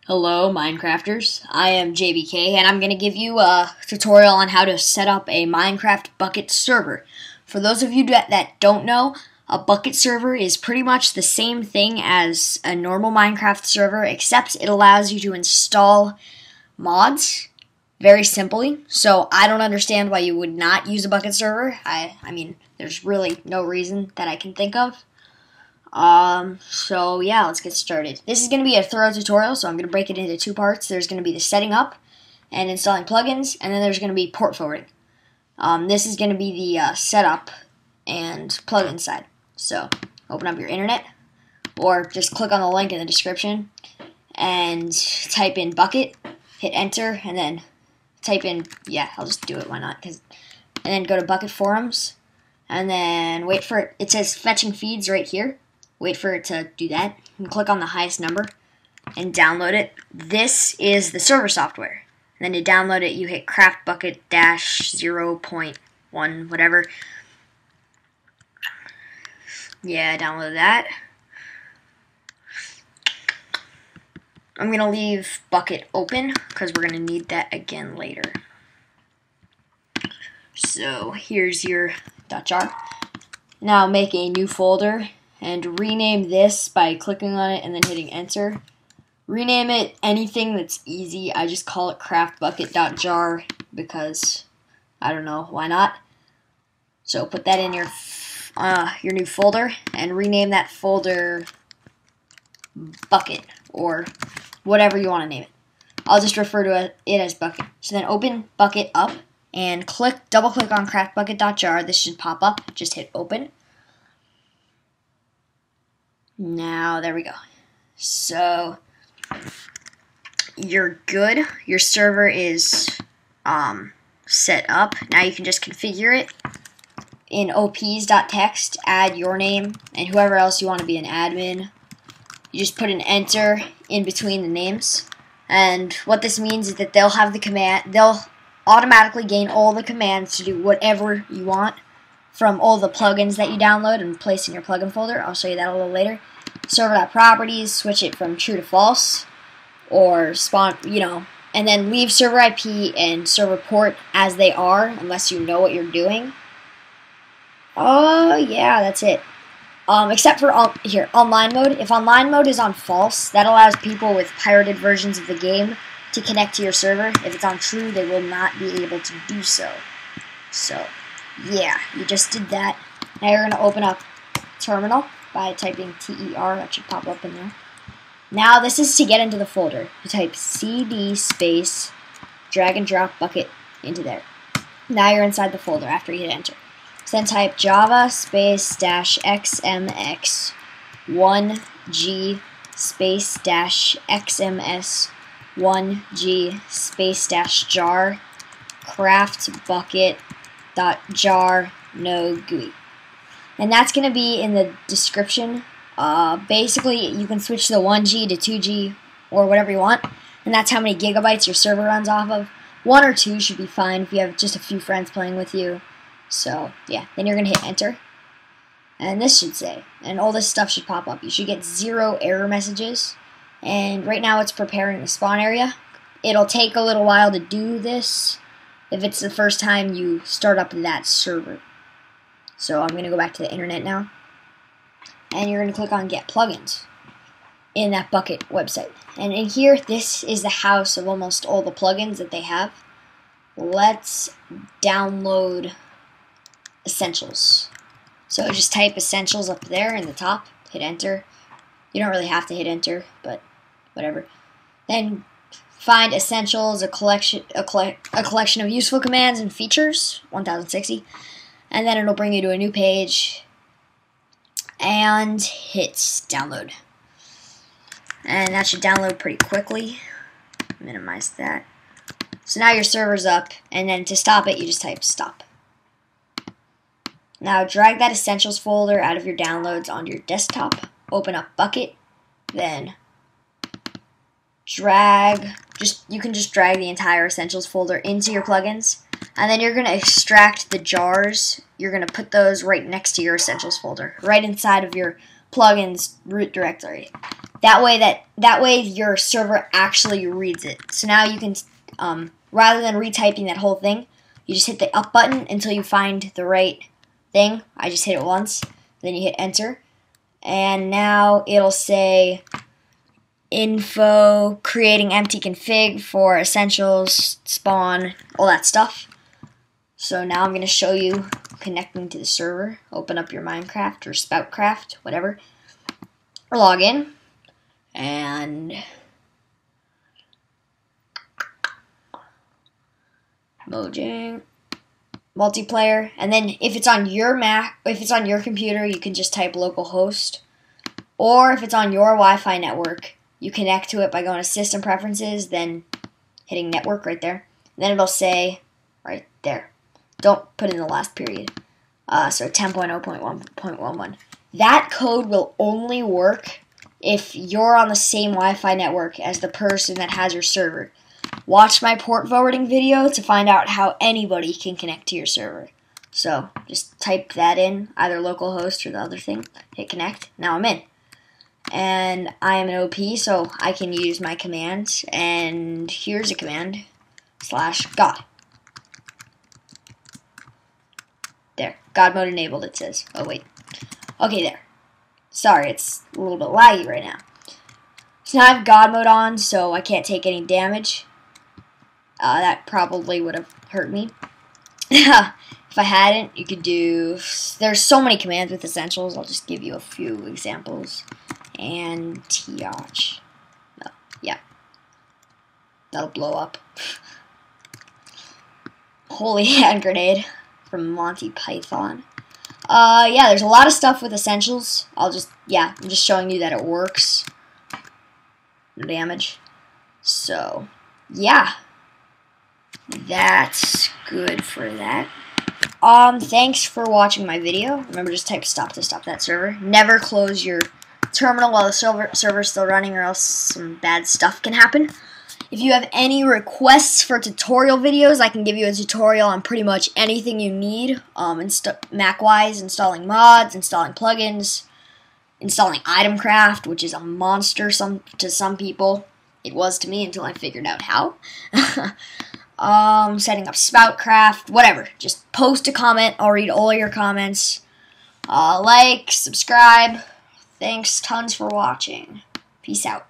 Hello Minecrafters, I am JBK and I'm going to give you a tutorial on how to set up a Minecraft Bukkit server. For those of you that don't know, a Bukkit server is pretty much the same thing as a normal Minecraft server, except it allows you to install mods very simply. So I don't understand why you would not use a Bukkit server. I mean, there's really no reason that I can think of. So yeah, let's get started. This is going to be a thorough tutorial, so I'm going to break it into two parts. There's going to be the setting up and installing plugins, and then there's going to be port forwarding. This is going to be the setup and plugin side. So open up your internet, or just click on the link in the description and type in Bukkit, hit enter, and then type in, I'll just do it, why not? And then go to Bukkit forums, and then wait for it. It says fetching feeds right here. Wait for it to do that, and click on the highest number, and download it. This is the server software. And then to download it, you hit craftbukkit-0.1, whatever. Yeah, download that. I'm going to leave Bukkit open, because we're going to need that again later. So, here's your .jar. Now make a new folder, and rename this by clicking on it and then hitting enter. Rename it anything that's easy. I just call it craftbukkit.jar because I don't know, why not? So put that in your new folder and rename that folder Bukkit or whatever you want to name it. I'll just refer to it as Bukkit. So then open Bukkit up and double click on craftbukkit.jar. This should pop up. Just hit open. Now, there we go. So, you're good. Your server is set up. Now you can just configure it. In ops.txt, add your name and whoever else you want to be an admin. You just put an enter in between the names. And what this means is that they'll have the command, they'll automatically gain all the commands to do whatever you want from all the plugins that you download and place in your plugin folder. I'll show you that a little later. Server.properties, switch it from true to false, or spawn, and then leave server IP and server port as they are, unless you know what you're doing. Oh, yeah, that's it. Except for, online mode. If online mode is on false, that allows people with pirated versions of the game to connect to your server. If it's on true, they will not be able to do so. So, yeah, you just did that. Now you're going to open up terminal by typing TER. That should pop up in there. Now this is to get into the folder. You type CD space, drag and drop Bukkit into there. Now you're inside the folder after you hit enter. So then type Java space dash XMX 1G space dash XMS 1G space dash jar craftbukkit.jar no GUI. And that's going to be in the description. Basically, you can switch the 1G to 2G or whatever you want. And that's how many gigabytes your server runs off of. 1 or 2 should be fine if you have just a few friends playing with you. So, yeah. Then you're going to hit enter. And this should say. And all this stuff should pop up. You should get 0 error messages. And right now it's preparing the spawn area. It'll take a little while to do this if it's the first time you start up that server. So I'm going to go back to the internet now. And you're going to click on Get Plugins in that Bukkit website. And in here, this is the house of almost all the plugins that they have. Let's download Essentials. So just type Essentials up there in the top. Hit enter. You don't really have to hit enter, but whatever. Then find Essentials, a collection of useful commands and features, 1060. And then it'll bring you to a new page and hit download. And that should download pretty quickly. Minimize that. So now your server's up, and then to stop it, you just type stop. Now drag that Essentials folder out of your downloads onto your desktop. Open up Bukkit, then you can just drag the entire Essentials folder into your plugins. And then you're going to extract the jars. You're going to put those right next to your Essentials folder, right inside of your plugins root directory. That way your server actually reads it. So now you can, rather than retyping that whole thing, you just hit the up button until you find the right thing. I just hit it once, then you hit enter, and now it'll say info, creating empty config for essentials, spawn, all that stuff. So now I'm going to show you connecting to the server. Open up your Minecraft or Spoutcraft, whatever. Log in, and Mojang multiplayer, and then if it's on your Mac, if it's on your computer, you can just type localhost, or if it's on your Wi-Fi network, you connect to it by going to System Preferences, then hitting Network right there. And then it'll say right there. Don't put in the last period. So 10.0.1.11. That code will only work if you're on the same Wi-Fi network as the person that has your server. Watch my port forwarding video to find out how anybody can connect to your server. So just type that in, either localhost or the other thing. Hit connect. Now I'm in. And I am an OP, so I can use my commands. And here's a command, /God. There, God mode enabled, it says. Oh, wait. Okay, there. Sorry, it's a little bit laggy right now. So now I have God mode on, so I can't take any damage. That probably would have hurt me. If I hadn't, you could do... There's so many commands with essentials. I'll just give you a few examples. And Tiach. No, yeah. That'll blow up. Holy hand grenade from Monty Python. Yeah, there's a lot of stuff with essentials. I'm just showing you that it works. No damage. So, yeah. That's good for that. Thanks for watching my video. Remember, just type stop to stop that server. Never close your terminal while the server's still running, or else some bad stuff can happen. If you have any requests for tutorial videos, I can give you a tutorial on pretty much anything you need. Mac-wise, installing mods, installing plugins, installing Itemcraft, which is a monster to some people. It was to me until I figured out how. Setting up Spoutcraft, whatever. Just post a comment. I'll read all your comments. Like, subscribe. Thanks tons for watching. Peace out.